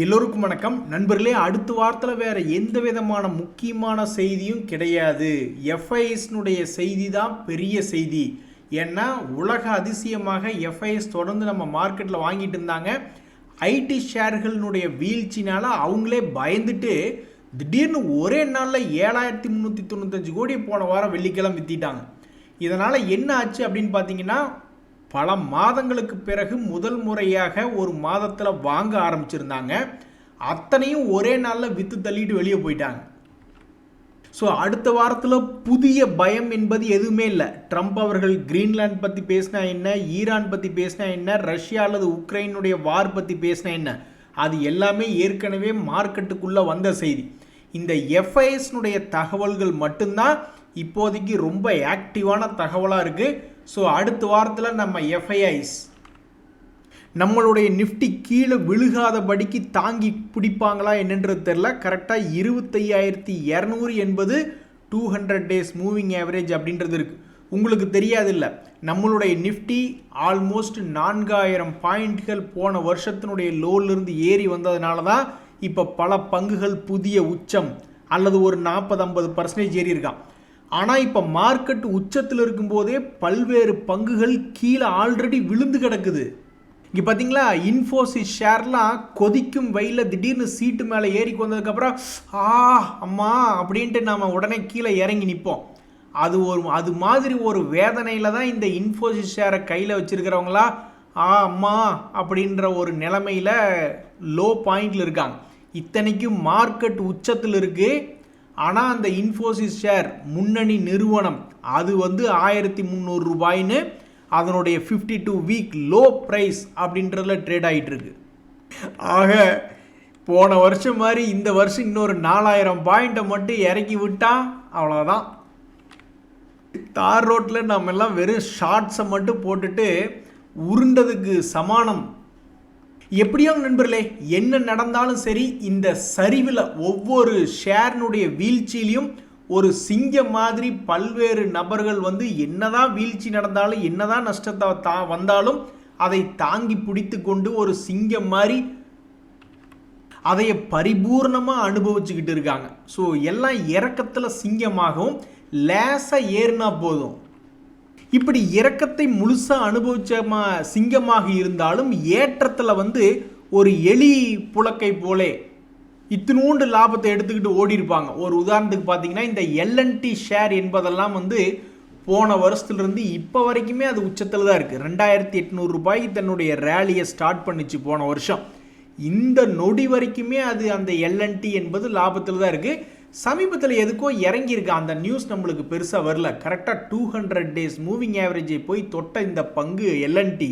எல்லோருக்கும் வணக்கம் நண்பர்களே. அடுத்த வாரத்தில் வேற எந்த விதமான முக்கியமான செய்தியும் கிடையாது. எஃப்ஐஎஸ்னுடைய செய்தி தான் பெரிய செய்தி. ஏன்னா உலக அதிசயமாக எஃப்ஐஎஸ் தொடர்ந்து நம்ம மார்க்கெட்டில் வாங்கிட்டு இருந்தாங்க. ஐடி ஷேர்களுடைய வீழ்ச்சினால அவங்களே பயந்துட்டு திடீர்னு ஒரே நாளில் 7395 கோடி போன வாரம் வெள்ளிக்கிழமை வித்திட்டாங்க. இதனால் என்ன ஆச்சு அப்படின்னு பார்த்தீங்கன்னா, பல மாதங்களுக்கு பிறகு முதல் முறையாக ஒரு மாதத்தில் வாங்க ஆரம்பிச்சிருந்தாங்க. அத்தனையும் ஒரே நாளில் விற்று தள்ளிட்டு வெளியே போயிட்டாங்க. ஸோ அடுத்த வாரத்தில் புதிய பயம் என்பது எதுவுமே இல்லை. ட்ரம்ப் அவர்கள் கிரீன்லாந்து பற்றி பேசினா என்ன, ஈரான் பற்றி பேசினா என்ன, ரஷ்யா அல்லது உக்ரைனுடைய வார் பற்றி பேசினா என்ன, அது எல்லாமே ஏற்கனவே மார்க்கெட்டுக்குள்ளே வந்த செய்தி. இந்த எஃப்ஐஎஸ்னுடைய தகவல்கள் மட்டும்தான் இப்போதைக்கு ரொம்ப ஆக்டிவான தகவலாக இருக்குது. ஸோ அடுத்த வாரத்தில் நம்ம எஃப்ஐஐஸ் நம்மளுடைய நிஃப்டி கீழே விழுகாதபடிக்கு தாங்கி பிடிப்பாங்களா என்னன்றது தெரில. கரெக்டாக 25,200 என்பது 200 டேஸ் மூவிங் ஆவரேஜ் அப்படின்றது இருக்குது. உங்களுக்கு தெரியாதில்ல, நம்மளுடைய நிஃப்டி ஆல்மோஸ்ட் 4000 பாயிண்ட்கள் போன வருஷத்தினுடைய லோலிருந்து ஏறி வந்ததுனால தான் இப்போ பல பங்குகள் புதிய உச்சம் அல்லது ஒரு 40-50% ஏறி இருக்கான். ஆனால் இப்போ மார்க்கெட் உச்சத்தில் இருக்கும்போதே பல்வேறு பங்குகள் கீழே ஆல்ரெடி விழுந்து கிடக்குது. இங்கே பார்த்தீங்களா, இன்ஃபோசிஸ் ஷேர்லாம் கொதிக்கும் வெயிலில் திடீர்னு சீட்டு மேலே ஏறி வந்ததுக்கப்புறம் அம்மா அப்படின்ட்டு நாம் உடனே கீழே இறங்கி நிற்போம். அது மாதிரி ஒரு வேதனையில் தான் இந்த இன்ஃபோசிஸ் ஷேரை கையில் வச்சுருக்கிறவங்களா அம்மா அப்படின்ற ஒரு நிலைமையில் லோ பாயிண்டில் இருக்காங்க. இத்தனைக்கும் மார்க்கெட் உச்சத்தில் இருக்குது. ஆனால் அந்த இன்ஃபோசிஸ் ஷேர் முன்னணி நிறுவனம் அது 1300 ரூபாய்னு அதனுடைய 52 வீக் லோ ப்ரைஸ் அப்படின்றதுல ட்ரேட் ஆகிட்டு இருக்கு. ஆக போன வருஷம் மாதிரி இந்த வருஷம் இன்னொரு 4000 பாயிண்ட்டை மட்டும் இறக்கி விட்டா அவ்வளோதான். தார் ரோட்டில் நம்ம எல்லாம் வெறும் ஷார்ட்ஸை மட்டும் போட்டுட்டு உருண்டதுக்கு சமானம். எப்படியோ நண்பர்களே, என்ன நடந்தாலும் சரி, இந்த சரிவில் ஒவ்வொரு ஷேர்னுடைய வீழ்ச்சியிலையும் ஒரு சிங்கம் மாதிரி பல்வேறு நபர்கள் என்னதான் வீழ்ச்சி நடந்தாலும் என்னதான் நஷ்டத்தை வந்தாலும் அதை தாங்கி பிடித்து கொண்டு ஒரு சிங்கம் மாதிரி அதைய பரிபூர்ணமாக அனுபவிச்சுக்கிட்டு இருக்காங்க. ஸோ எல்லாம் இறக்கத்தில் சிங்கமாகவும் லேசாக ஏறினா போதும். இப்படி இறக்கத்தை முழுசாக அனுபவிச்ச சிங்கமாக இருந்தாலும் ஏற்றத்தில் ஒரு எலி புழக்கை போலே இத்தினூண்டு லாபத்தை எடுத்துக்கிட்டு ஓடி இருப்பாங்க. ஒரு உதாரணத்துக்கு பார்த்தீங்கன்னா, இந்த எல்என்டி ஷேர் என்பதெல்லாம் போன வருஷத்துலேருந்து இப்போ வரைக்குமே அது உச்சத்தில் தான் இருக்குது. 2800 ரூபாய்க்கு தன்னுடைய ரேலியை ஸ்டார்ட் பண்ணிச்சு போன வருஷம். இந்த நொடி வரைக்குமே அது அந்த எல்என்டி என்பது லாபத்தில் தான் இருக்குது. சமீபத்தில் எதுக்கோ இறங்கியிருக்கு, அந்த நியூஸ் நம்மளுக்கு பெருசாக வரல. கரெக்டாக 200 டேஸ் மூவிங் ஆவரேஜை போய் தொட்ட இந்த பங்கு எல்என்டி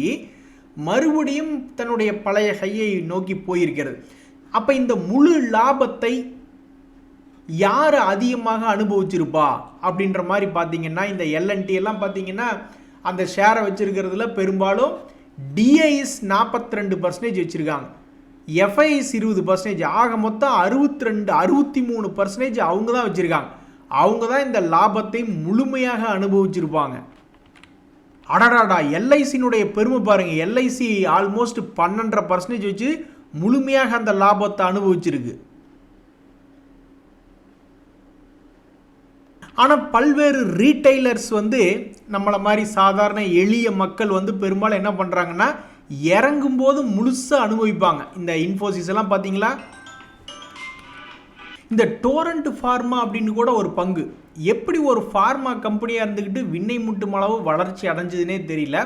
மறுபடியும் தன்னுடைய பழைய கையை நோக்கி போயிருக்கிறது. அப்போ இந்த முழு லாபத்தை யார் அதிகமாக அனுபவிச்சிருப்பா அப்படின்ற மாதிரி பார்த்தீங்கன்னா, இந்த எல்என்டி எல்லாம் பார்த்தீங்கன்னா அந்த ஷேரை வச்சிருக்கிறதுல பெரும்பாலும் டிஐஎஸ் 42% வச்சுருக்காங்க, எஃப்ஐஎஸ் 20%, ஆக மொத்தம் 63% அவங்க தான் வச்சுருக்காங்க. அவங்க தான் இந்த லாபத்தை முழுமையாக அனுபவிச்சிருப்பாங்க. அடடாடா, எல்ஐசினுடைய பெருமை பாருங்கள். எல்ஐசி ஆல்மோஸ்ட் 12.5% வச்சு முழுமையாக அந்த லாபத்தை அனுபவிச்சிருக்கு. ஆனால் பல்வேறு ரீட்டைலர்ஸ் நம்மளை மாதிரி சாதாரண எளிய மக்கள் பெரும்பாலும் என்ன பண்ணுறாங்கன்னா, இறங்கும்போது முழுசாக அனுபவிப்பாங்க. இந்த இன்ஃபோசிஸ் எல்லாம் பார்த்தீங்களா, இந்த டோரண்ட் ஃபார்மா அப்படின்னு கூட ஒரு பங்கு, எப்படி ஒரு ஃபார்மா கம்பெனியாக இருந்துக்கிட்டு விண்ணை முட்டும் அளவு வளர்ச்சி அடைஞ்சதுன்னே தெரியல.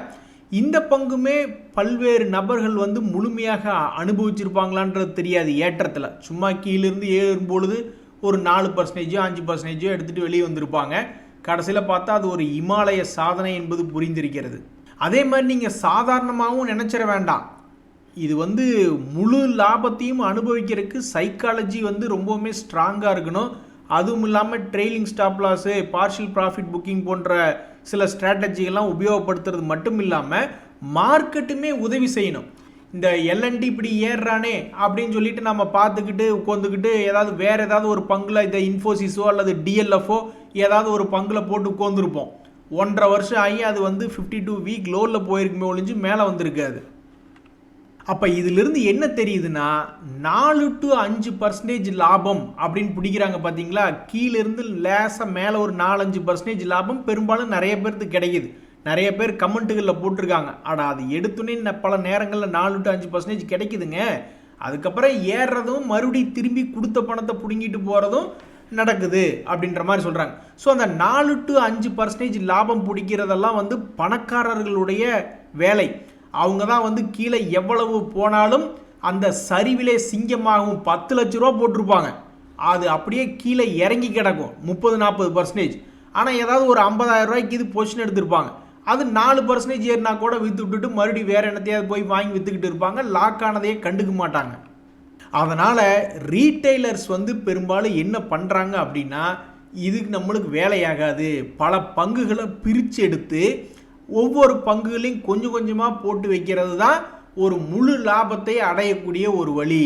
இந்த பங்குமே பல்வேறு நபர்கள் முழுமையாக அனுபவிச்சிருப்பாங்களான்றது தெரியாது. ஏற்றத்தில் சும்மா கீழிருந்து ஏறும்பொழுது ஒரு 4% 5% எடுத்துகிட்டு வெளியே வந்திருப்பாங்க. கடைசியில் பார்த்தா அது ஒரு இமாலய சாதனை என்பது புரிந்திருக்கிறது. அதே மாதிரி நீங்கள் சாதாரணமாகவும் நினச்சிட வேண்டாம். இது முழு லாபத்தையும் அனுபவிக்கிறதுக்கு சைக்காலஜி ரொம்பவுமே ஸ்ட்ராங்காக இருக்கணும். அதுவும் இல்லாமல் trailing stop loss, partial profit booking போன்ற சில ஸ்ட்ராட்டஜிகள்லாம் உபயோகப்படுத்துறது மட்டும் இல்லாமல் மார்க்கெட்டுமே உதவி செய்யணும். இந்த எல்என்டி இப்படி ஏறுறானே அப்படின்னு சொல்லிட்டு நம்ம பார்த்துக்கிட்டு உட்காந்துக்கிட்டு வேறு ஏதாவது ஒரு பங்கில் இந்த இன்ஃபோசிஸோ அல்லது டிஎல்எஃப்ஓ ஏதாவது ஒரு பங்கில் போட்டு உட்காந்துருப்போம். 1.5 வருஷம் ஆகி அது 52 வீக் லோவில் போயிருக்குமே ஒழிஞ்சு மேலே வந்திருக்காது. அப்போ இதிலிருந்து என்ன தெரியுதுன்னா 4 to 5% லாபம் அப்படின்னு பிடிக்கிறாங்க பார்த்தீங்களா. கீழிருந்து லேசாக மேலே ஒரு 4-5% லாபம் பெரும்பாலும் நிறைய பேருக்கு கிடைக்குது. நிறைய பேர் கமெண்ட்டுகளில் போட்டிருக்காங்க, ஆனால் அது எடுத்துனே பல நேரங்களில் 4 to 5% கிடைக்குதுங்க. அதுக்கப்புறம் ஏறுறதும் மறுபடியும் திரும்பி கொடுத்த பணத்தை பிடுங்கிட்டு போகிறதும் நடக்குது அப்படின்ற மாதிரி சொல்கிறாங்க. ஸோ அந்த 4 to 5% லாபம் பிடிக்கிறதெல்லாம் வந்து பணக்காரர்களுடைய வேலை. அவங்க தான் வந்து கீழே எவ்வளவு போனாலும் அந்த சரிவிலே சிங்கமாகவும் 10 லட்ச ரூபா போட்டிருப்பாங்க, அது அப்படியே கீழே இறங்கி கிடக்கும் 30-40%. ஆனால் ஏதாவது ஒரு 50,000 ரூபாய்க்கு இது பொசிஷன் எடுத்திருப்பாங்க, அது 4% ஏறினா கூட விற்று விட்டுட்டு மறுபடியும் வேறு என்னத்தையாவது போய் வாங்கி விற்றுக்கிட்டு இருப்பாங்க, லாக் ஆனதையே கண்டுக்க மாட்டாங்க. அதனால் ரீட்டைலர்ஸ் வந்து பெரும்பாலும் என்ன பண்ணுறாங்க அப்படின்னா, இதுக்கு நம்மளுக்கு வேலையாகாது, பல பங்குகளை பிரித்து எடுத்து ஒவ்வொரு பங்குகளையும் கொஞ்சம் கொஞ்சமாக போட்டு வைக்கிறது தான் ஒரு முழு லாபத்தை அடையக்கூடிய ஒரு வழி.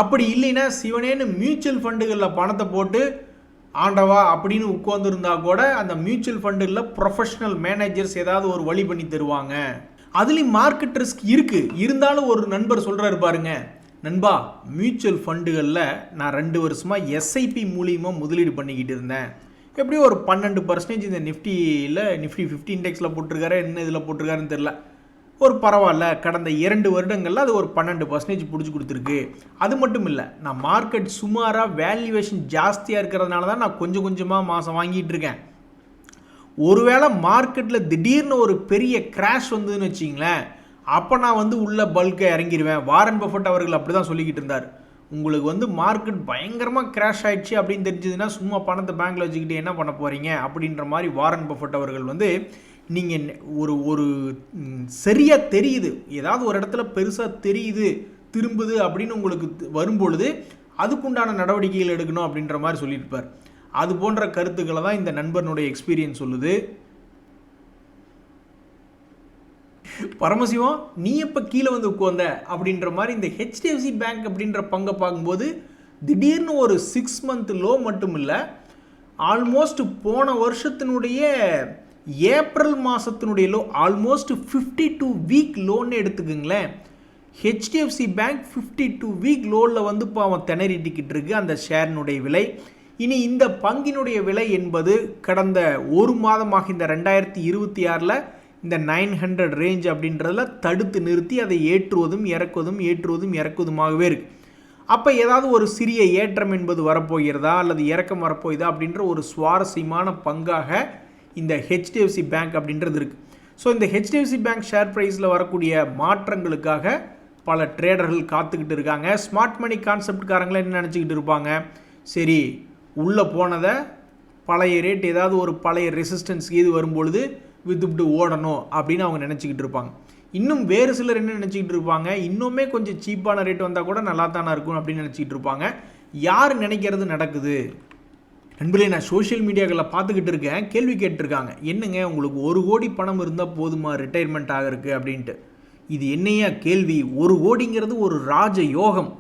அப்படி இல்லைன்னா சிவனேன்னு மியூச்சுவல் ஃபண்டுகளில் பணத்தை போட்டு ஆண்டவா அப்படின்னு உட்காந்துருந்தா கூட அந்த மியூச்சுவல் ஃபண்டுகளில் ப்ரொஃபஷனல் மேனேஜர்ஸ் ஏதாவது ஒரு வழி பண்ணி தருவாங்க. அதுலேயும் மார்க்கெட் ரிஸ்க் இருக்குது. இருந்தாலும் ஒரு நண்பர் சொல்கிறாரு பாருங்க, நண்பா மியூச்சுவல் ஃபண்டுகளில் நான் 2 வருஷமாக எஸ்ஐபி மூலியமாக முதலீடு பண்ணிக்கிட்டு இருந்தேன், எப்படியும் ஒரு 12% இந்த நிஃப்டியில் நிஃப்டி 50 இண்டெக்ஸில் போட்டிருக்காரு, என்ன இதில் போட்டிருக்காருன்னு தெரில, ஒரு பரவாயில்ல கடந்த 2 வருடங்களில் அது ஒரு 12% பிடிச்சி கொடுத்துருக்கு. அது மட்டும் இல்லை, நான் மார்க்கெட் சுமாராக வேல்யூவேஷன் ஜாஸ்தியாக இருக்கிறதுனால தான் நான் கொஞ்சம் கொஞ்சமாக மாதம் வாங்கிட்டு இருக்கேன். ஒருவேளை மார்க்கெட்டில் திடீர்னு ஒரு பெரிய கிராஷ் வந்ததுன்னு வச்சிங்களேன், அப்போ நான் வந்து உள்ள பல்கை இறங்கிடுவேன். வாரன் பஃபட் அவர்கள் அப்படி தான் சொல்லிக்கிட்டு இருந்தார். உங்களுக்கு வந்து மார்க்கெட் பயங்கரமாக கிராஷ் ஆகிடுச்சு அப்படின்னு தெரிஞ்சதுன்னா சும்மா பணத்தை பேங்க்கில் வச்சுக்கிட்டு என்ன பண்ண போகிறீங்க அப்படின்ற மாதிரி வாரன் பஃபட் அவர்கள் வந்து, நீங்கள் ஒரு சரியாக தெரியுது, ஏதாவது ஒரு இடத்துல பெருசாக தெரியுது திரும்புது அப்படின்னு உங்களுக்கு வரும்பொழுது அதுக்குண்டான நடவடிக்கைகள் எடுக்கணும் அப்படின்ற மாதிரி சொல்லியிருப்பார். அது போன்ற கருத்துக்களை தான் இந்த நண்பனுடைய எக்ஸ்பீரியன்ஸ் சொல்லுது. பரமசிவம் நீ எப்போ கீழே வந்து உட்காந்த அப்படின்ற மாதிரி இந்த ஹெச்டிஎஃப்சி பேங்க் அப்படின்ற பங்கை பார்க்கும்போது திடீர்னு ஒரு 6 month லோ மட்டும் இல்லை, ஆல்மோஸ்ட் போன வருஷத்தினுடைய ஏப்ரல் மாதத்தினுடைய லோ ஆல்மோஸ்ட் 52 வீக் லோன்னு எடுத்துக்குங்களேன். ஹெச்டிஎஃப்சி பேங்க் 52 வீக் லோனில் வந்து இப்போ அவன் திணறிட்டிக்கிட்டு இருக்கு அந்த ஷேரினுடைய விலை. இனி இந்த பங்கினுடைய விலை என்பது கடந்த ஒரு மாதமாக இந்த 2026 இந்த 900 ரேஞ்ச் அப்படின்றதில் தடுத்து நிறுத்தி அதை ஏற்றுவதும் இறக்குவதுமாகவே இருக்குது. அப்போ ஏதாவது ஒரு சிறிய ஏற்றம் என்பது வரப்போகிறதா அல்லது இறக்கம் வரப்போகுதா அப்படின்ற ஒரு சுவாரஸ்யமான பங்காக இந்த ஹெச்டிஎஃப்சி பேங்க் அப்படின்றது இருக்குது. ஸோ இந்த ஹெச்டிஎஃப்சி பேங்க் ஷேர் ப்ரைஸில் வரக்கூடிய மாற்றங்களுக்காக பல ட்ரேடர்கள் காத்துக்கிட்டு இருக்காங்க. ஸ்மார்ட் மணி கான்செப்ட்காரங்களே என்ன நினச்சிக்கிட்டு இருப்பாங்க, சரி உள்ளே போனதை பழைய ரேட் ஏதாவது ஒரு பழைய ரெசிஸ்டன்ஸ் இது வரும்பொழுது வித்துவிட்டு ஓடணும் அப்படின்னு அவங்க நினச்சிக்கிட்டு இருப்பாங்க. இன்னும் வேறு சிலர் என்ன நினச்சிக்கிட்டு இருப்பாங்க, இன்னுமே கொஞ்சம் சீப்பான ரேட் வந்தால் கூட நல்லா தானே இருக்கும் அப்படின்னு நினச்சிக்கிட்டு இருப்பாங்க. யார் நினைக்கிறது நடக்குது நண்பர்களே. நான் சோஷியல் மீடியாக்களில் பார்த்துக்கிட்டு இருக்கேன், கேள்வி கேட்டிருக்காங்க, என்னங்க உங்களுக்கு 1 கோடி பணம் இருந்தால் போதுமா ரிட்டையர்மெண்ட் ஆகிருக்கு அப்படின்ட்டு. இது என்னையா கேள்வி? 1 கோடிங்கிறது ஒரு ராஜ யோகம்.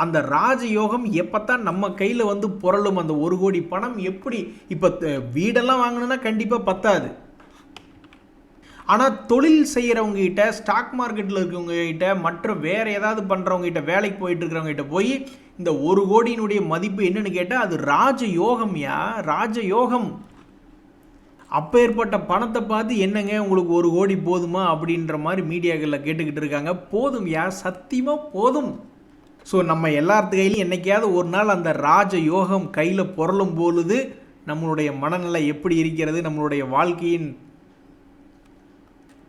அந்த ராஜயோகம் எப்போ தான் நம்ம கையில் வந்து புரளும். அந்த 1 கோடி பணம் எப்படி இப்போ வீடெல்லாம் வாங்கணுன்னா கண்டிப்பாக பத்தாது. ஆனால் தொழில் செய்கிறவங்ககிட்ட, ஸ்டாக் மார்க்கெட்டில் இருக்கிறவங்ககிட்ட, மற்ற வேறு ஏதாவது பண்ணுறவங்ககிட்ட, வேலைக்கு போயிட்டு இருக்கிறவங்ககிட்ட போய் இந்த 1 கோடியினுடைய மதிப்பு என்னன்னு கேட்டால் அது ராஜயோகம்யா, ராஜயோகம். அப்பேற்பட்ட பணத்தை பார்த்து என்னங்க உங்களுக்கு 1 கோடி போதுமா அப்படின்ற மாதிரி மீடியாக்களில் கேட்டுக்கிட்டு இருக்காங்க. போதும் யா, சத்தியமாக போதும். ஸோ நம்ம எல்லாத்து கையிலையும் என்றைக்கையாவது ஒரு நாள் அந்த ராஜயோகம் கையில் புரளும் பொழுது நம்மளுடைய மனநிலை எப்படி இருக்கிறது, நம்மளுடைய வாழ்க்கையின்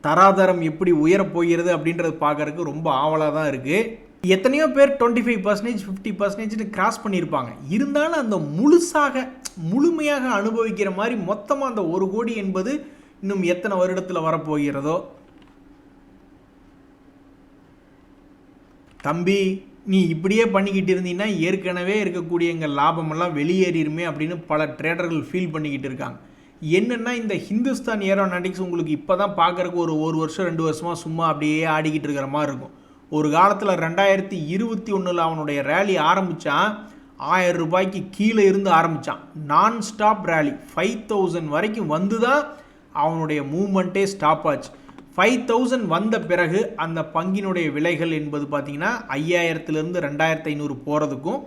தராதரம் எப்படி உயரப்போகிறது அப்படின்றது பார்க்கறதுக்கு ரொம்ப ஆவலாக தான் இருக்குது. எத்தனையோ பேர் 25%, 50% கிராஸ் பண்ணியிருப்பாங்க. இருந்தாலும் அந்த முழுமையாக அனுபவிக்கிற மாதிரி மொத்தமாக அந்த 1 கோடி என்பது இன்னும் எத்தனை வருடத்தில் வரப்போகிறதோ. தம்பி நீ இப்படியே பண்ணிக்கிட்டு இருந்தீங்கன்னா ஏற்கனவே இருக்கக்கூடிய எங்கள் லாபமெல்லாம் வெளியேறிடுமே அப்படின்னு பல ட்ரேடர்கள் ஃபீல் பண்ணிக்கிட்டு இருக்காங்க. என்னென்னா இந்த ஹிந்துஸ்தான் ஏரோநாட்டிக்ஸ் உங்களுக்கு இப்போ தான் பார்க்குறக்கு ஒரு வருஷம் 2 வருஷமாக சும்மா அப்படியே ஆடிக்கிட்டு இருக்கிற மாதிரி இருக்கும். ஒரு காலத்தில் 2021 அவனுடைய ரேலி ஆரம்பித்தான், 1000 ரூபாய்க்கு கீழே இருந்து ஆரம்பித்தான். நான் ஸ்டாப் ரேலி 5000 வரைக்கும் வந்து தான் அவனுடைய மூவ்மெண்ட்டே ஸ்டாப் ஆச்சு. 5000 வந்த பிறகு அந்த பங்கினுடைய விலைகள் என்பது பார்த்தீங்கன்னா 5000லிருந்து 2500 போகிறதுக்கும்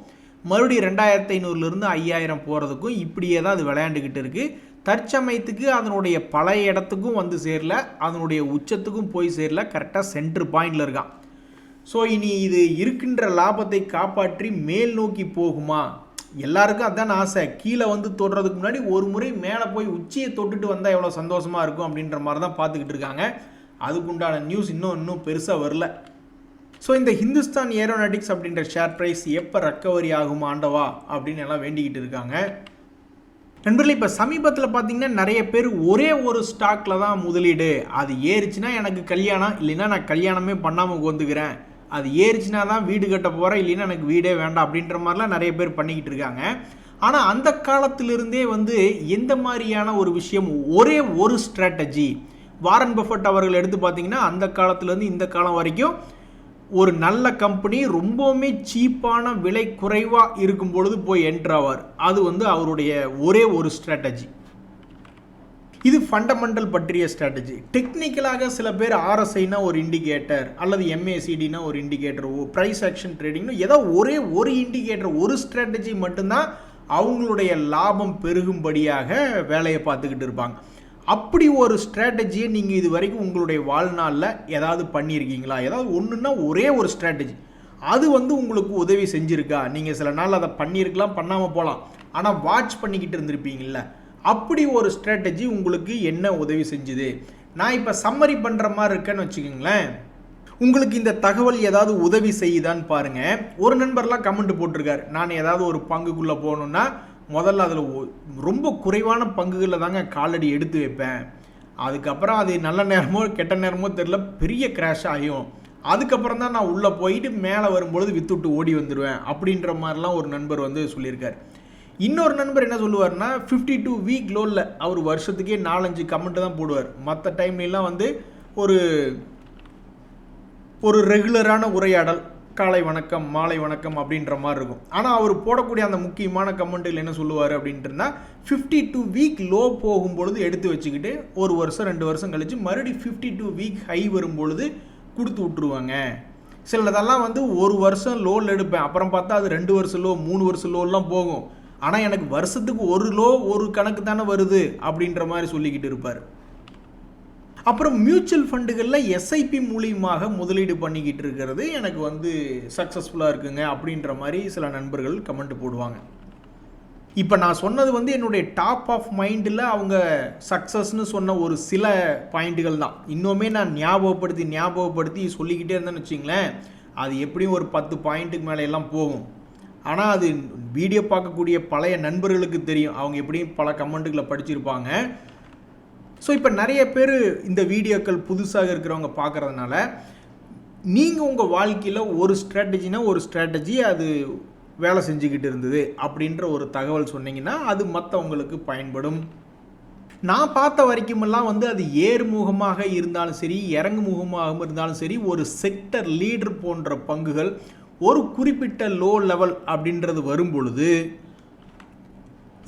மறுபடியும் 2500லிருந்து 5000 போகிறதுக்கும் இப்படியே தான் அது விளையாண்டுக்கிட்டு இருக்குது. தற்சமயத்துக்கு அதனுடைய பழைய இடத்துக்கும் வந்து சேரல, அதனுடைய உச்சத்துக்கும் போய் சேரல, கரெக்டாக சென்டர் பாயிண்டில் இருக்கான். ஸோ இனி இது இருக்கின்ற லாபத்தை காப்பாற்றி மேல் நோக்கி போகுமா? எல்லாருக்கும் அதான் ஆசை. கீழே வந்து தொடுறதுக்கு முன்னாடி ஒரு முறை மேலே போய் உச்சியை தொட்டுட்டு வந்தால் எவ்வளோ சந்தோஷமாக இருக்கும் அப்படின்ற மாதிரி தான் பார்த்துக்கிட்டு இருக்காங்க. அதுக்குண்டான நியூஸ் இன்னும் பெருசாக வரல. ஸோ இந்த ஹிந்துஸ்தான் ஏரோநாட்டிக்ஸ் அப்படின்ற ஷேர் ப்ரைஸ் எப்போ ரெக்கவரி ஆகும் ஆண்டவா அப்படின்னு எல்லாம் வேண்டிக்கிட்டு இருக்காங்க. நண்பர்களே, இப்போ சமீபத்தில் பார்த்தீங்கன்னா நிறைய பேர் ஒரே ஒரு ஸ்டாக்கில் தான் முதலீடு. அது ஏறிச்சுன்னா எனக்கு கல்யாணம், இல்லைன்னா நான் கல்யாணமே பண்ணாமல் வந்துக்கிறேன், அது ஏறிச்சுனா தான் வீடு கட்ட போகிறேன், இல்லைன்னா எனக்கு வீடே வேண்டாம் அப்படின்ற மாதிரிலாம் நிறைய பேர் பண்ணிக்கிட்டு இருக்காங்க. ஆனால் அந்த காலத்திலிருந்தே வந்து எந்த மாதிரியான ஒரு விஷயம், ஒரே ஒரு ஸ்ட்ராட்டஜி வாரன் பஃபட் அவர்கள் எடுத்து பார்த்தீங்கன்னா அந்த காலத்துலேருந்து இந்த காலம் வரைக்கும் ஒரு நல்ல கம்பெனி ரொம்பவுமே சீப்பான விலை குறைவாக இருக்கும் பொழுது போய் என்ட்ரு ஆவார். அது வந்து அவருடைய ஒரே ஒரு ஸ்ட்ராட்டஜி. இது ஃபண்டமெண்டல் பற்றிய ஸ்ட்ராட்டஜி. டெக்னிக்கலாக சில பேர் ஆர்எஸ்ஐனா ஒரு இண்டிகேட்டர் அல்லது எம்ஏசிடினா ஒரு இண்டிகேட்டர், ப்ரைஸ் ஆக்ஷன் ட்ரேடிங்னு ஏதோ ஒரே ஒரு இண்டிகேட்டர், ஒரு ஸ்ட்ராட்டஜி மட்டும்தான் அவங்களுடைய லாபம் பெருகும்படியாக வேலையை பார்த்துக்கிட்டு இருப்பாங்க. அப்படி ஒரு ஸ்ட்ராட்டஜியை நீங்கள் இது வரைக்கும் உங்களுடைய வாழ்நாளில் ஏதாவது பண்ணியிருக்கீங்களா? ஏதாவது ஒன்றுன்னா ஒரே ஒரு ஸ்ட்ராட்டஜி அது வந்து உங்களுக்கு உதவி செஞ்சுருக்கா? நீங்கள் சில நாள் அதை பண்ணியிருக்கலாம், பண்ணாமல் போகலாம், ஆனால் வாட்ச் பண்ணிக்கிட்டு இருந்திருப்பீங்கள்ல, அப்படி ஒரு ஸ்ட்ராட்டஜி உங்களுக்கு என்ன உதவி செஞ்சுது? நான் இப்போ சம்மரி பண்ணுற மாதிரி இருக்கேன்னு வச்சுக்கோங்களேன். உங்களுக்கு இந்த தகவல் ஏதாவது உதவி செய்யுதான்னு பாருங்கள். ஒரு நண்பர்லாம் கமெண்ட் போட்டிருக்காரு, நான் ஏதாவது ஒரு பங்குக்குள்ளே போகணுன்னா முதல்ல அதில் ரொம்ப குறைவான பங்குகளில் தாங்க காலடி எடுத்து வைப்பேன், அதுக்கப்புறம் அது நல்ல நேரமோ கெட்ட நேரமோ தெரில பெரிய கிராஷ் ஆகும், அதுக்கப்புறம் தான் நான் உள்ளே போயிட்டு மேலே வரும்பொழுது வித்துட்டு ஓடி வந்துடுவேன் அப்படின்ற மாதிரிலாம் ஒரு நண்பர் வந்து சொல்லியிருக்கார். இன்னொரு நண்பர் என்ன சொல்லுவார்னா 52 வீக் லோவில் அவர் வருஷத்துக்கே 4-5 கமெண்ட் தான் போடுவார். மற்ற டைம்லாம் வந்து ஒரு ரெகுலரான உரையாடல், காலை வணக்கம் மாலை வணக்கம் அப்படின்ற மாதிரி இருக்கும். ஆனால் அவர் போடக்கூடிய அந்த முக்கியமான கமெண்ட்டில் என்ன சொல்லுவார் அப்படின்ட்டுனா 52 வீக் லோ போகும்பொழுது எடுத்து வச்சுக்கிட்டு ஒரு வருஷம் 2 வருஷம் கழித்து மறுபடியும் 52 வீக் ஹை வரும்பொழுது கொடுத்து விட்ருவாங்க. சிலதெல்லாம் வந்து ஒரு வருஷம் லோவில் எடுப்பேன், அப்புறம் பார்த்தா அது 2 வருஷம் லோ 3 வருஷம் லோலாம் போகும், ஆனால் எனக்கு வருஷத்துக்கு ஒரு லோ ஒரு கணக்கு தானே வருது அப்படின்ற மாதிரி சொல்லிக்கிட்டு இருப்பார். அப்புறம் மியூச்சுவல் ஃபண்டுகளில் எஸ்ஐபி மூலியமாக முதலீடு பண்ணிக்கிட்டு இருக்கிறது எனக்கு வந்து சக்ஸஸ்ஃபுல்லாக இருக்குங்க அப்படின்ற மாதிரி சில நண்பர்கள் கமெண்ட் போடுவாங்க. இப்போ நான் சொன்னது வந்து என்னுடைய டாப் ஆஃப் மைண்டில் அவங்க சக்ஸஸ்ன்னு சொன்ன ஒரு சில பாயிண்ட்டுகள் தான். இன்னுமே நான் ஞாபகப்படுத்தி சொல்லிக்கிட்டே இருந்தேன்னு வச்சிங்களேன், அது எப்படியும் ஒரு 10 பாயிண்ட்டுக்கு மேலே எல்லாம் போகும். ஆனால் அது வீடியோ பார்க்கக்கூடிய பழைய நண்பர்களுக்கு தெரியும், அவங்க எப்படியும் பல கமெண்ட்டுகளை படிச்சிருப்பாங்க. ஸோ இப்போ நிறைய பேர் இந்த வீடியோக்கள் புதுசாக இருக்கிறவங்க பார்க்குறதுனால நீங்கள் உங்கள் வாழ்க்கையில் ஒரு ஸ்ட்ராட்டஜி அது வேலை செஞ்சுக்கிட்டு இருந்தது அப்படின்ற ஒரு தகவல் சொன்னீங்கன்னா அது மற்றவங்களுக்கு பயன்படும். நான் பார்த்த வரைக்குமெல்லாம் வந்து அது ஏறுமுகமாக இருந்தாலும் சரி இறங்குமுகமாக இருந்தாலும் சரி, ஒரு செக்டர் லீடர் போன்ற பங்குகள் ஒரு குறிப்பிட்ட லோ லெவல் அப்படின்றது வரும் பொழுது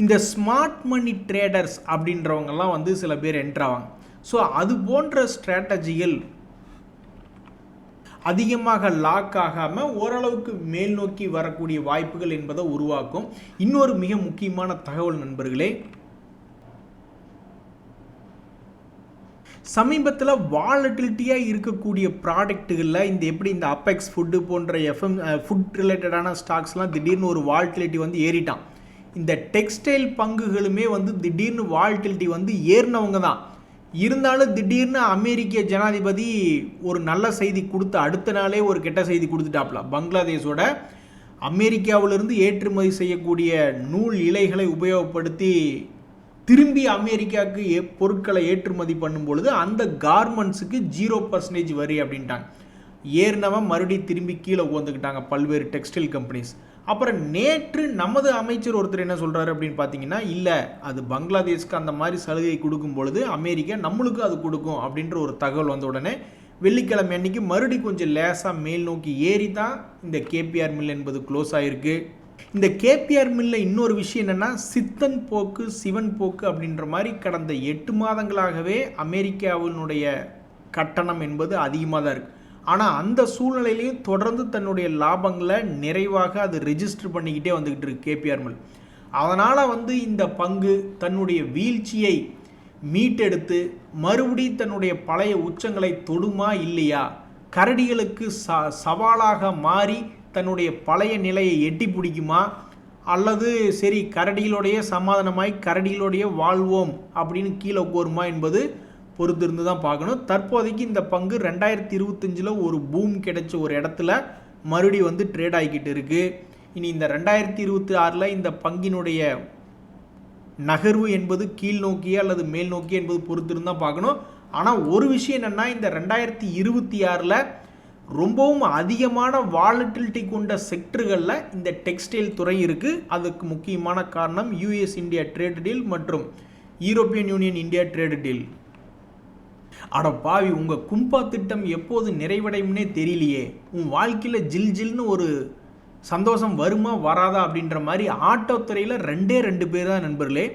இந்த ஸ்மார்ட் மணி ட்ரேடர்ஸ் அப்படின்றவங்கெல்லாம் வந்து சில பேர் என்ட்ராவாங்க. ஸோ அது போன்ற ஸ்ட்ராட்டஜிகள் அதிகமாக லாக் ஆகாமல் ஓரளவுக்கு மேல் நோக்கி வரக்கூடிய வாய்ப்புகள் என்பதை உருவாக்கும். இன்னொரு மிக முக்கியமான தகவல் நண்பர்களே, சமீபத்தில் வாலட்டிலிட்டியாக இருக்கக்கூடிய ப்ராடக்ட்டுகளில் இந்த அப்பெக்ஸ் ஃபுட்டு போன்ற ஃபுட் ரிலேட்டடான ஸ்டாக்ஸ்லாம் திடீர்னு ஒரு வாலட்டிலிட்டி வந்து ஏறிட்டான். இந்த டெக்ஸ்டைல் பங்குகளுமே வந்து திடீர்னு வாலட்டிலிட்டி வந்து ஏறினவங்க தான் இருந்தாலும் திடீர்னு அமெரிக்க ஜனாதிபதி ஒரு நல்ல செய்தி கொடுத்து அடுத்த நாளே ஒரு கெட்ட செய்தி கொடுத்துட்டாப்ல. பங்களாதேஷோட அமெரிக்காவிலிருந்து ஏற்றுமதி செய்யக்கூடிய நூல் இலைகளை உபயோகப்படுத்தி திரும்பி அமெரிக்காவுக்கு பொருட்களை ஏற்றுமதி பண்ணும் பொழுது அந்த கார்மெண்ட்ஸுக்கு 0% வரி அப்படின்ட்டாங்க. ஏறினவன் மறுபடியும் திரும்பி கீழே உட்காந்துக்கிட்டாங்க பல்வேறு டெக்ஸ்டைல் கம்பெனிஸ். அப்புறம் நேற்று நமது அமைச்சர் ஒருத்தர் என்ன சொல்கிறாரு அப்படின்னு பார்த்தீங்கன்னா, இல்லை அது பங்களாதேஷ்க்கு அந்த மாதிரி சலுகை கொடுக்கும் பொழுது அமெரிக்கா நம்மளுக்கு அது கொடுக்கும் அப்படின்ற ஒரு தகவல் வந்த உடனே வெள்ளிக்கிழமை அன்னைக்கு மறுபடியும் கொஞ்சம் லேசாக மேல் நோக்கி ஏறி தான் இந்த கேபிஆர் மில் என்பது க்ளோஸ் ஆகிருக்கு. இந்த கேபிஆர் மில்லில் இன்னொரு விஷயம் என்னென்னா, சித்தன் போக்கு சிவன் போக்கு அப்படின்ற மாதிரி கடந்த 8 மாதங்களாகவே அமெரிக்காவினுடைய கட்டணம் என்பது அதிகமாக தான் இருக்குது. ஆனால் அந்த சூழ்நிலையிலையும் தொடர்ந்து தன்னுடைய லாபங்களை நிறைவாக அது ரெஜிஸ்டர் பண்ணிக்கிட்டே வந்துக்கிட்டு இருக்கு கேபிஆர் மில். அதனால் இந்த பங்கு தன்னுடைய வீழ்ச்சியை மீட்டெடுத்து மறுபடியும் தன்னுடைய பழைய உச்சங்களை தொடுமா இல்லையா, கரடிகளுக்கு சவாலாக மாறி தன்னுடைய பழைய நிலையை எட்டி பிடிக்குமா, அல்லது சரி கரடிகளோடைய சமாதானமாய் கரடிகளோடைய வாழ்வோம் அப்படின்னு கீழே கோருமா என்பது பொறுத்திருந்து தான் பார்க்கணும். தற்போதைக்கு இந்த பங்கு 2025 ஒரு பூம் கிடைச்ச ஒரு இடத்துல மறுபடி ட்ரேட் ஆகிக்கிட்டு இருக்குது. இனி இந்த 2026 இந்த பங்கினுடைய நகர்வு என்பது கீழ் நோக்கிய அல்லது மேல் நோக்கிய என்பது பொறுத்திருந்து தான் பார்க்கணும். ஆனால் ஒரு விஷயம் என்னென்னா, இந்த 2026 ரொம்பவும் அதிகமான வாலட்டிலிட்டி கொண்ட செக்டர்களில் இந்த டெக்ஸ்டைல் துறை இருக்குது. அதுக்கு முக்கியமான காரணம் யூஎஸ் இந்தியா ட்ரேட் டீல் மற்றும் European union India trade deal. அட பாவி, உங்கள் கும்பா திட்டம் எப்போது நிறைவடையும்னே தெரியலையே, உன் வாழ்க்கையில் ஜில் ஜில்னு ஒரு சந்தோஷம் வருமா வராதா அப்படின்ற மாதிரி ஆட்டோ துறையில் 2 பேர் தான் நண்பர்களே.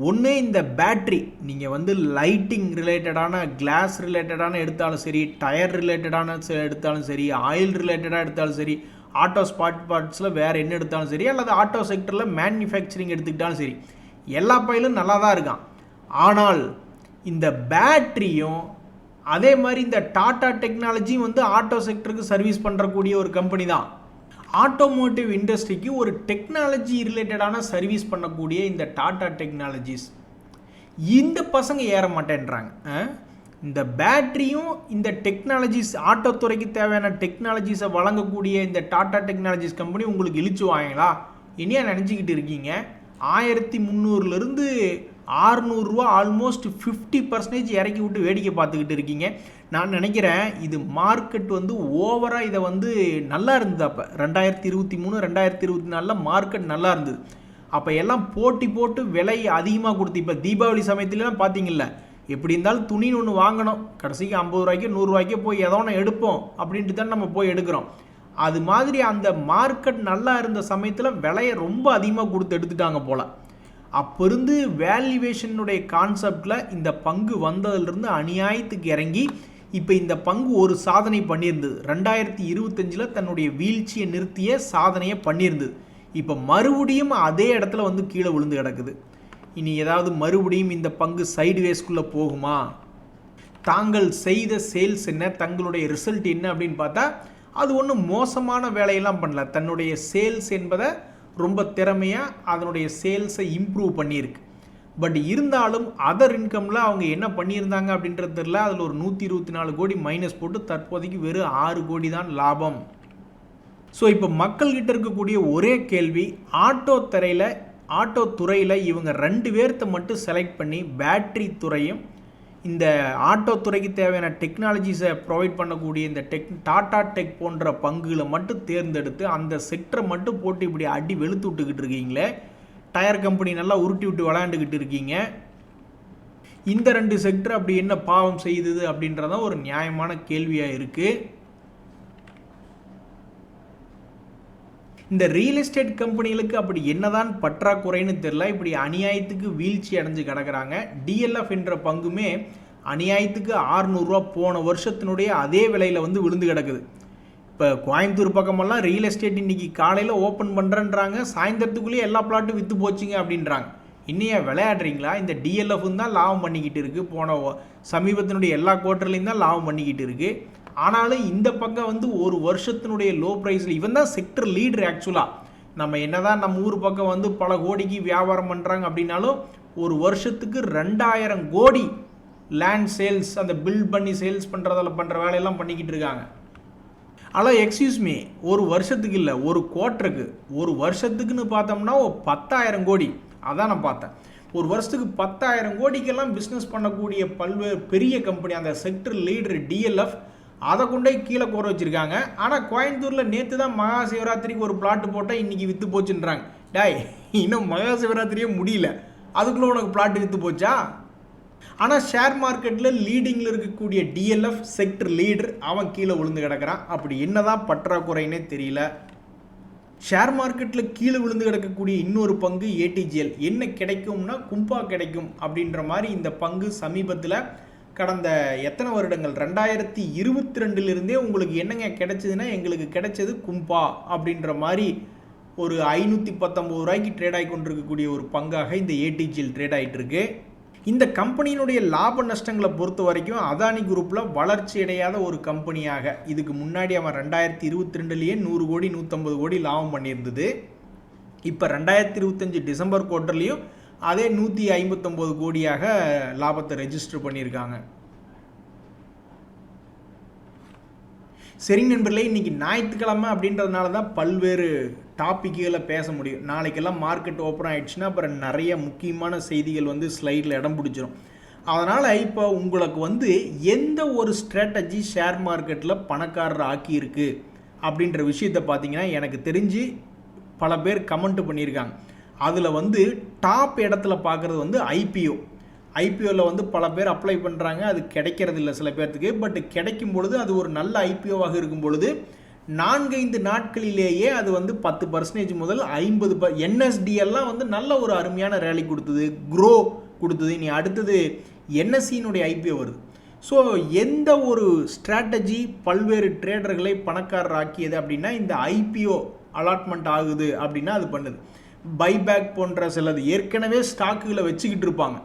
ஒன்று இந்த பேட்ரி, நீங்கள் லைட்டிங் ரிலேட்டடான கிளாஸ் ரிலேட்டடான எடுத்தாலும் சரி, டயர் ரிலேட்டடான எடுத்தாலும் சரி, ஆயில் ரிலேட்டடாக எடுத்தாலும் சரி, ஆட்டோ பார்ட்ஸில் வேறு என்ன எடுத்தாலும் சரி, அல்லது ஆட்டோ செக்டரில் மேனுஃபேக்சரிங் எடுத்துக்கிட்டாலும் சரி, எல்லா பயிலும் நல்லா தான் இருக்கான். ஆனால் இந்த பேட்ரியும் அதே மாதிரி இந்த டாடா டெக்னாலஜியும் ஆட்டோ செக்டருக்கு சர்வீஸ் பண்ணுறக்கூடிய ஒரு கம்பெனி தான். ஆட்டோமோட்டிவ் இண்டஸ்ட்ரிக்கு ஒரு டெக்னாலஜி ரிலேட்டடான சர்வீஸ் பண்ணக்கூடிய இந்த டாடா டெக்னாலஜிஸ், இந்த பசங்க ஏற மாட்டேன்றாங்க. இந்த பேட்டரியும் இந்த டெக்னாலஜிஸ், ஆட்டோ துறைக்கு தேவையான டெக்னாலஜிஸை வழங்கக்கூடிய இந்த டாடா டெக்னாலஜிஸ் கம்பெனி உங்களுக்கு இழிச்சு வாங்களா இனியா நினச்சிக்கிட்டு இருக்கீங்க? 1300 600 ஆல்மோஸ்ட் 50% இறக்கி விட்டு வேடிக்கை பார்த்துக்கிட்டு இருக்கீங்க. நான் நினைக்கிறேன் இது மார்க்கெட் ஓவராக இதை நல்லா இருந்தது. அப்போ 2023 2024 மார்க்கெட் நல்லா இருந்தது. அப்போ எல்லாம் போட்டி போட்டு விலை அதிகமாக கொடுத்து, இப்போ தீபாவளி சமயத்துலலாம் பார்த்தீங்கல்ல, எப்படி இருந்தாலும் துணின்னு ஒன்று வாங்கணும், கடைசிக்கு 50 ரூபாய்க்கோ 100 ரூபாய்க்கோ போய் ஏதோ ஒன்று எடுப்போம் அப்படின்ட்டு தான் நம்ம போய் எடுக்கிறோம். அது மாதிரி அந்த மார்க்கெட் நல்லா இருந்த சமயத்தில் விலையை ரொம்ப அதிகமாக கொடுத்து எடுத்துட்டாங்க போல். அப்போ இருந்து வேல்யூவேஷனுடைய கான்செப்டில் இந்த பங்கு வந்ததுலேருந்து அநியாயத்துக்கு இறங்கி இப்போ இந்த பங்கு ஒரு சாதனை பண்ணியிருந்தது. 2025 தன்னுடைய வீழ்ச்சியை நிறுத்திய சாதனையை பண்ணியிருந்தது. இப்போ மறுபடியும் அதே இடத்துல கீழே விழுந்து கிடக்குது. இனி ஏதாவது மறுபடியும் இந்த பங்கு சைடுவேஸ்குள்ளே போகுமா? தாங்கள் செய்த சேல்ஸ் என்ன, தங்களுடைய ரிசல்ட் என்ன அப்படின்னு பார்த்தா அது ஒன்றும் மோசமான வேலையெல்லாம் பண்ணல. தன்னுடைய சேல்ஸ் என்பதை ரொம்ப திறமையாக அதனுடைய சேல்ஸை இம்ப்ரூவ் பண்ணியிருக்கு. பட் இருந்தாலும் அதர் இன்கமில் அவங்க என்ன பண்ணியிருந்தாங்க அப்படின்றது தெரியல. அதில் ஒரு 124 கோடி மைனஸ் போட்டு தற்போதைக்கு வெறும் 6 கோடி தான் லாபம். ஸோ இப்போ மக்கள்கிட்ட இருக்கக்கூடிய ஒரே கேள்வி, ஆட்டோ துறையில் இவங்க 2 பேர்த்த மட்டும் செலக்ட் பண்ணி பேட்ரி துறையும் இந்த ஆட்டோ துறைக்கு தேவையான டெக்னாலஜிஸை ப்ரொவைட் பண்ணக்கூடிய இந்த டாடா டெக் போன்ற பங்குகளை மட்டும் தேர்ந்தெடுத்து அந்த செக்டரை மட்டும் போட்டு இப்படி அடி வெளுத்து விட்டுக்கிட்டு இருக்கீங்களே, டயர் கம்பெனி நல்லா உருட்டி விட்டு விளையாண்டுக்கிட்டு இருக்கீங்க. இந்த 2 செக்டர் அப்படி என்ன பாவம் செய்தது அப்படின்றதான் ஒரு நியாயமான கேள்வியாக இருக்குது. இந்த ரியல் எஸ்டேட் கம்பெனிகளுக்கு அப்படி என்னதான் பற்றாக்குறைன்னு தெரியல, இப்படி அநியாயத்துக்கு வீழ்ச்சி அடைஞ்சு கிடக்கிறாங்க. டிஎல்எஃப் என்ற பங்குமே அநியாயத்துக்கு 600 ரூபா போன வருஷத்தினுடைய அதே விலையில் விழுந்து கிடக்குது. இப்போ கோயம்புத்தூர் பக்கமெல்லாம் ரியல் எஸ்டேட் இன்றைக்கி காலையில் ஓப்பன் பண்ணுறேன்றாங்க, சாயந்தரத்துக்குள்ளேயே எல்லா பிளாட்டும் விற்று போச்சுங்க அப்படின்றாங்க. இன்னையா விளையாடுறீங்களா? இந்த டிஎல்எஃப் தான் லாபம் பண்ணிக்கிட்டு இருக்குது, போன சமீபத்தினுடைய எல்லா குவார்ட்டர்லையும் தான் லாபம் பண்ணிக்கிட்டு இருக்குது. ஆனாலும் இந்த பக்கம் ஒரு வருஷத்தினுடைய லோ ப்ரைஸில் இவன் தான் செக்டர் லீடர். ஆக்சுவலாக நம்ம என்னதான் நம்ம ஊர் பக்கம் பல கோடிக்கு வியாபாரம் பண்ணுறாங்க அப்படின்னாலும் ஒரு வருஷத்துக்கு 2000 கோடி லேண்ட் சேல்ஸ், அந்த பில்ட் பண்ணி சேல்ஸ் பண்ணுறதில் பண்ணுற வேலையெல்லாம் பண்ணிக்கிட்டு இருக்காங்க. ஆனால் எக்ஸ்கியூஸ்மி, ஒரு வருஷத்துக்கு இல்லை, ஒரு குவார்ட்டருக்கு, ஒரு வருஷத்துக்குன்னு பார்த்தோம்னா 10,000 கோடி. அதான் நான் பார்த்தேன். ஒரு வருஷத்துக்கு 10,000 கோடிக்கெல்லாம் பிஸ்னஸ் பண்ணக்கூடிய பல்வேறு பெரிய கம்பெனி அந்த செக்டர் லீடர் டிஎல்எஃப் அதை கொண்டே கீழே கோர வச்சுருக்காங்க. ஆனால் கோயம்புத்தூரில் நேற்று தான் மகா சிவராத்திரிக்கு ஒரு பிளாட்டு போட்டால் இன்றைக்கி விற்று போச்சுன்றாங்க. டாய், இன்னும் மகா சிவராத்திரியே முடியல, அதுக்குள்ளே உனக்கு பிளாட்டு விற்று போச்சா? ஆனால் ஷேர் மார்க்கெட்டில் லீடிங்கில் இருக்கக்கூடிய டிஎல்எஃப் செக்டர் லீடர் அவன் கீழே விழுந்து கிடக்கிறான். அப்படி என்னதான் பற்றாக்குறைன்னே தெரியல. ஷேர் மார்க்கெட்டில் கீழே விழுந்து கிடக்கக்கூடிய இன்னொரு பங்கு ஏடிஜிஎல். என்ன கிடைக்கும்னா கும்பா கிடைக்கும் அப்படின்ற மாதிரி இந்த பங்கு சமீபத்தில் கடந்த எத்தனை வருடங்கள் 2022 உங்களுக்கு என்னங்க கிடைச்சதுன்னா எங்களுக்கு கிடைச்சது கும்பா அப்படின்ற மாதிரி ஒரு 519 ரூபாய்க்கு ட்ரேட் ஆகி கொண்டிருக்கக்கூடிய ஒரு பங்காக இந்த ஏடிஜிஎல் ட்ரேட் ஆகிட்டு இருக்கு. இந்த கம்பெனியினுடைய லாப நஷ்டங்களை பொறுத்த வரைக்கும் அதானி குரூப்பில் வளர்ச்சி அடையாத ஒரு கம்பெனியாக இதுக்கு முன்னாடி அவன் 2022 100 கோடி 150 கோடி லாபம் பண்ணியிருந்தது. இப்போ 2025 டிசம்பர் குவார்ட்டர்லையும் அதே 159 கோடியாக லாபத்தை ரெஜிஸ்டர் பண்ணியிருக்காங்க. சரி நண்பர்களே, இன்றைக்கி ஞாயிற்றுக்கிழமை அப்படின்றதுனால தான் பல்வேறு டாப்பிக்குகளை பேச முடியும். நாளைக்கெல்லாம் மார்க்கெட் ஓப்பன் ஆகிடுச்சுன்னா அப்புறம் நிறைய முக்கியமான செய்திகள் ஸ்லைடில் இடம் பிடிச்சிடும். அதனால் இப்போ உங்களுக்கு எந்த ஒரு ஸ்ட்ராட்டஜி ஷேர் மார்க்கெட்டில் பணக்காரர் ஆக்கியிருக்கு அப்படின்ற விஷயத்தை பார்த்தீங்கன்னா எனக்கு தெரிஞ்சு பல பேர் கமெண்ட் பண்ணியிருக்காங்க. அதில் டாப் இடத்துல பார்க்குறது ஐபிஓவில் பல பேர் அப்ளை பண்ணுறாங்க, அது கிடைக்கிறது இல்லை சில பேர்த்துக்கு. பட் கிடைக்கும் பொழுது அது ஒரு நல்ல ஐபிஓவாக இருக்கும் பொழுது 4-5 நாட்களிலேயே அது 10% முதல் 50 என்எஸ்டிஎல்லாம் நல்ல ஒரு அருமையான ரேலி கொடுத்தது, க்ரோ கொடுத்தது. இனி அடுத்தது என்எஸ்சியினுடைய ஐபிஓ வருது. ஸோ எந்த ஒரு ஸ்ட்ராட்டஜி பல்வேறு ட்ரேடர்களை பணக்காரர் ஆக்கியது அப்படின்னா இந்த ஐபிஓ அலாட்மெண்ட் ஆகுது அப்படின்னா அது பண்ணுது. பைபேக் போன்ற சிலது ஏற்கனவே ஸ்டாக்குகளை வச்சுக்கிட்டு இருப்பாங்க.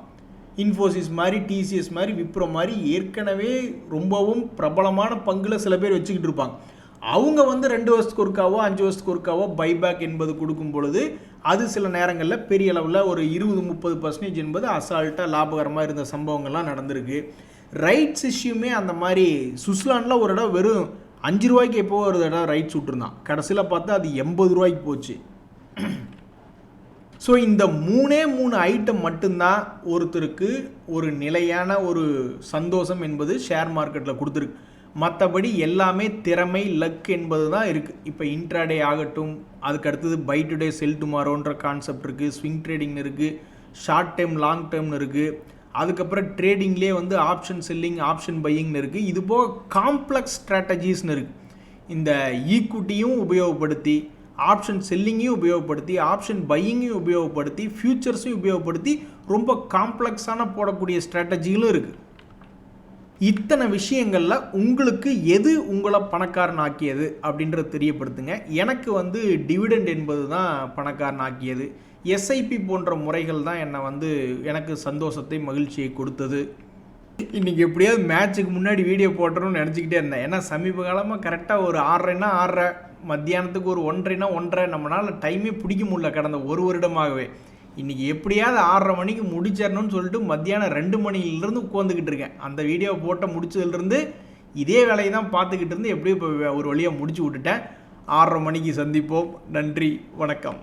இன்ஃபோசிஸ் மாதிரி, டிசிஎஸ் மாதிரி, விப்ரோ மாதிரி ஏற்கனவே ரொம்பவும் பிரபலமான பங்குல சில பேர் வச்சுக்கிட்டு இருப்பாங்க. அவங்க 2 வருஷத்துக்கு ஒருக்காவோ 5 வருஷத்துக்கு ஒருக்காவோ பைபேக் என்பது கொடுக்கும் பொழுது அது சில நேரங்களில் பெரிய அளவில் ஒரு 20-30% என்பது அசால்ட்டாக லாபகரமாக இருந்த சம்பவங்கள்லாம் நடந்திருக்கு. ரைட்ஸ் இஷ்யூமே அந்த மாதிரி சுவிட்சர்லாண்டில் ஒரு இடம் வெறும் 5 ரூபாய்க்கு எப்போ ஒரு இடம் ரைட்ஸ் விட்டுருந்தான், கடைசியில் பார்த்தா அது 80 ரூபாய்க்கு போச்சு. ஸோ இந்த 3 ஐட்டம் மட்டும்தான் ஒருத்தருக்கு ஒரு நிலையான ஒரு சந்தோஷம் என்பது ஷேர் மார்க்கெட்டில் கொடுத்துருக்கு. மற்றபடி எல்லாமே திறமை, லக் என்பது தான் இருக்குது. இப்போ இன்ட்ராடே ஆகட்டும், அதுக்கு அடுத்தது பை டுடே செல் டுமாரோன்ற கான்செப்ட் இருக்குது, ஸ்விங் ட்ரேடிங் இருக்குது, ஷார்ட் டைம் லாங் டேர்ம்னு இருக்குது, அதுக்கப்புறம் ட்ரேடிங்லேயே ஆப்ஷன் செல்லிங் ஆப்ஷன் பையிங்னு இருக்குது. இது போக காம்ப்ளெக்ஸ் ஸ்ட்ராட்டஜிஸ்னு இருக்குது. இந்த ஈக்விட்டியும் உபயோகப்படுத்தி, ஆப்ஷன் செல்லிங்கையும் உபயோகப்படுத்தி, ஆப்ஷன் பையிங்கையும் உபயோகப்படுத்தி, ஃபியூச்சர்ஸையும் உபயோகப்படுத்தி ரொம்ப காம்ப்ளெக்ஸான போடக்கூடிய ஸ்ட்ராட்டஜிகளும் இருக்குது. இத்தனை விஷயங்களில் உங்களுக்கு எது உங்களை பணக்காரன் ஆக்கியது அப்படின்றத தெரியப்படுத்துங்க. எனக்கு டிவிடெண்ட் என்பது தான் பணக்காரன் ஆக்கியது. எஸ்ஐபி போன்ற முறைகள் தான் என்னை எனக்கு சந்தோஷத்தை, மகிழ்ச்சியை கொடுத்தது. இன்றைக்கி எப்படியாவது மேட்ச்சுக்கு முன்னாடி வீடியோ போட்டணும்னு நினச்சிக்கிட்டே இருந்தேன். ஏன்னா சமீப காலமாக கரெக்டாக ஒரு 6:30னா 6:30, மத்தியானத்துக்கு ஒரு 1:30னா 1:30, நம்மளால் டைமே பிடிக்க முடியல கடந்த ஒரு வருடமாகவே. இன்றைக்கி எப்படியாவது 6:30 மணிக்கு முடிச்சிடணும்னு சொல்லிட்டு மத்தியானம் 2 மணிலேருந்து உட்காந்துக்கிட்டு இருக்கேன். அந்த வீடியோவை போட்ட முடிச்சதுலேருந்து இதே வேலையை தான் பார்த்துக்கிட்டு இருந்து எப்படியும் இப்போ ஒரு வழியாக முடிச்சு விட்டுட்டேன். 6:30 மணிக்கு சந்திப்போம். நன்றி, வணக்கம்.